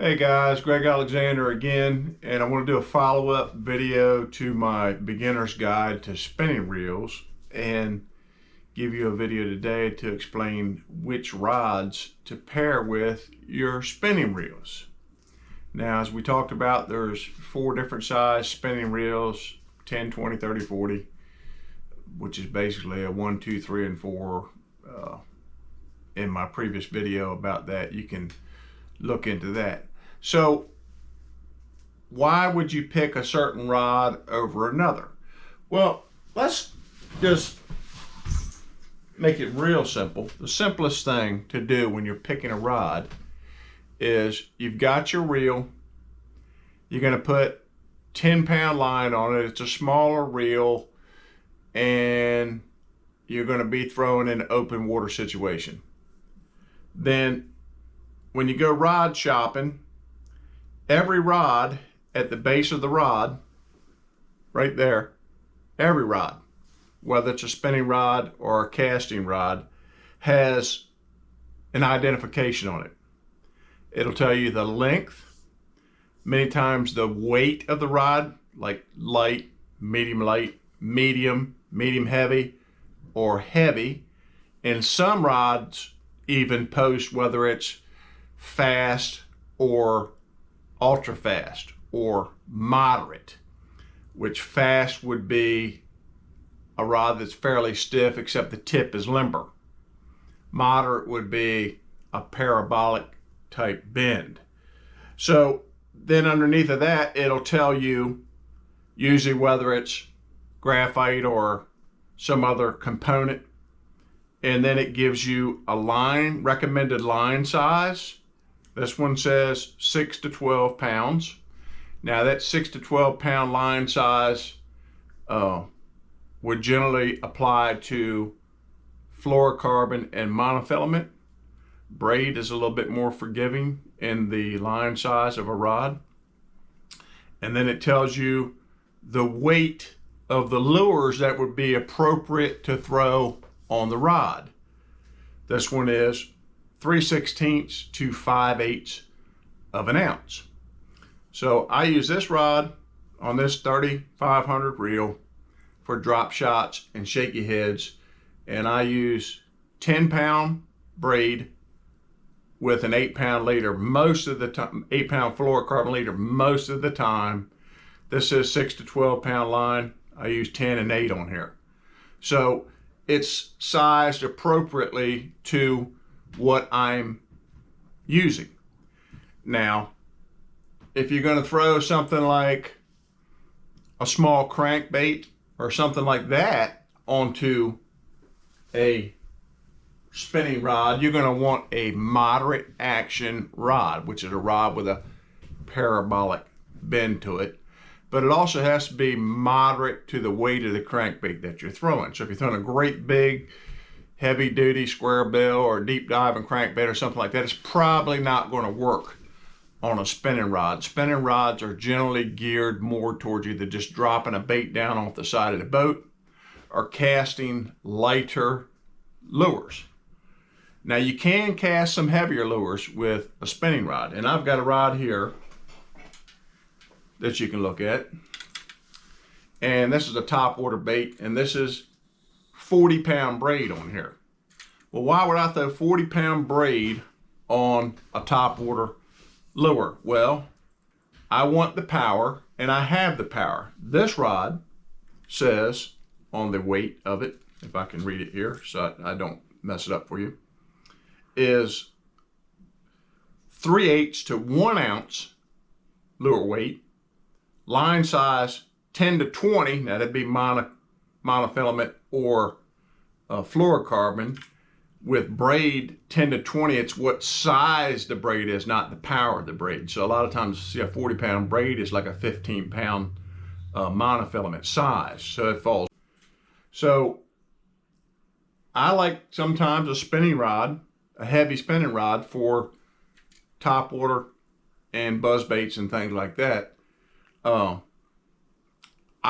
Hey guys, Greg Alexander again, and I want to do a follow-up video to my beginner's guide to spinning reels and give you a video today to explain which rods to pair with your spinning reels. Now, as we talked about, there's 4 different size spinning reels, 10, 20, 30, 40, which is basically a 1, 2, 3, and 4. In my previous video about that, you can look into that. So why would you pick a certain rod over another? Well, let's just make it real simple. The simplest thing to do when you're picking a rod is you've got your reel, you're going to put 10-pound line on it. It's a smaller reel, and you're going to be throwing in an open water situation. Then when you go rod shopping, every rod at the base of the rod, right there, every rod, whether it's a spinning rod or a casting rod, has an identification on it. It'll tell you the length, many times the weight of the rod, like light, medium heavy, or heavy. And some rods even post whether it's fast or ultra fast or moderate, which fast would be a rod that's fairly stiff except the tip is limber. Moderate would be a parabolic type bend. So then underneath of that, it'll tell you usually whether it's graphite or some other component. And then it gives you a line, recommended line size. This one says 6 to 12 pounds. Now that 6 to 12 pound line size would generally apply to fluorocarbon and monofilament. Braid is a little bit more forgiving in the line size of a rod. And then it tells you the weight of the lures that would be appropriate to throw on the rod. This one is 3/16 to 5/8 of an ounce. So I use this rod on this 3500 reel for drop shots and shaky heads, and I use 10-pound braid with an 8-pound leader most of the time, 8-pound fluorocarbon leader most of the time. This is 6 to 12 pound line. I use 10 and 8 on here. So it's sized appropriately to what I'm using. Now, if you're going to throw something like a small crankbait or something like that onto a spinning rod, you're going to want a moderate action rod, which is a rod with a parabolic bend to it. But it also has to be moderate to the weight of the crankbait that you're throwing. So if you're throwing a great big, heavy duty square bill or deep diving crankbait or something like that, it's probably not going to work on a spinning rod. Spinning rods are generally geared more towards either just dropping a bait down off the side of the boat or casting lighter lures. Now you can cast some heavier lures with a spinning rod, and I've got a rod here that you can look at, and this is a top water bait, and this is 40-pound braid on here. Well, why would I throw 40-pound braid on a top water lure? Well, I want the power, and I have the power. This rod says on the weight of it, if I can read it here so I don't mess it up for you, is 3/8 to 1 ounce lure weight, line size 10 to 20, now that'd be monofilament or fluorocarbon, with braid 10 to 20, it's what size the braid is, not the power of the braid. So a lot of times, see, a 40-pound braid is like a 15-pound monofilament size, so it falls. So I like sometimes a spinning rod, a heavy spinning rod for top water and buzz baits and things like that. I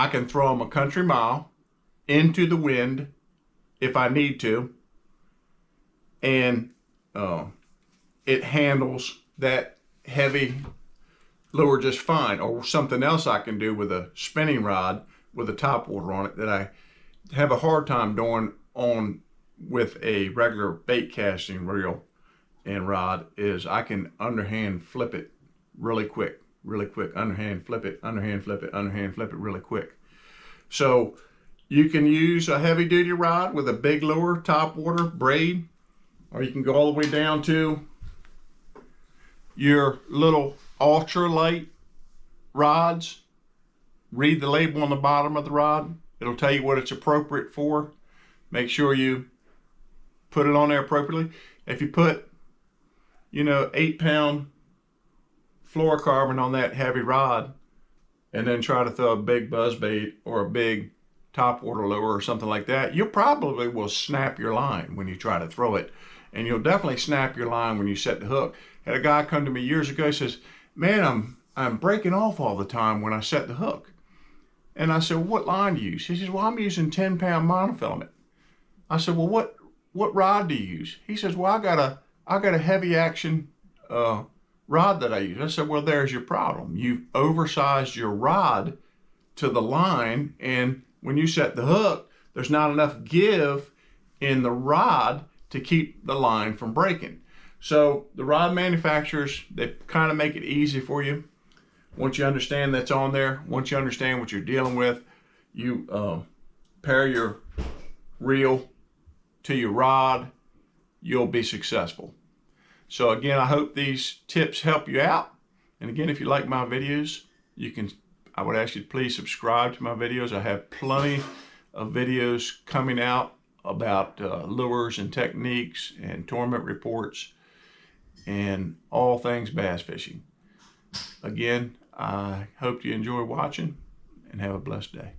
can throw them a country mile into the wind if I need to, and it handles that heavy lure just fine, or something else I can do with a spinning rod with a top water on it that I have a hard time doing on with a regular bait casting reel and rod is I can underhand flip it really quick, underhand flip it, underhand flip it, underhand flip it really quick. So you can use a heavy duty rod with a big lure, top water, braid, or you can go all the way down to your little ultralight rods. Read the label on the bottom of the rod. It'll tell you what it's appropriate for. Make sure you put it on there appropriately. If you put, 8-pound fluorocarbon on that heavy rod and then try to throw a big buzzbait or a big topwater lure or something like that, you probably will snap your line when you try to throw it. And you'll definitely snap your line when you set the hook. Had a guy come to me years ago, he says, man, I'm breaking off all the time when I set the hook. And I said, well, what line do you use? He says, well, I'm using 10-pound monofilament. I said, well, what rod do you use? He says, well, I got a heavy action rod that I use. I said, well, there's your problem. You've oversized your rod to the line, and when you set the hook, there's not enough give in the rod to keep the line from breaking. So the rod manufacturers, they kind of make it easy for you. Once you understand that's on there, once you understand what you're dealing with, you pair your reel to your rod, you'll be successful. So again, I hope these tips help you out. And again, if you like my videos, I would ask you to please subscribe to my videos. I have plenty of videos coming out about lures and techniques and tournament reports and all things bass fishing. Again, I hope you enjoy watching and have a blessed day.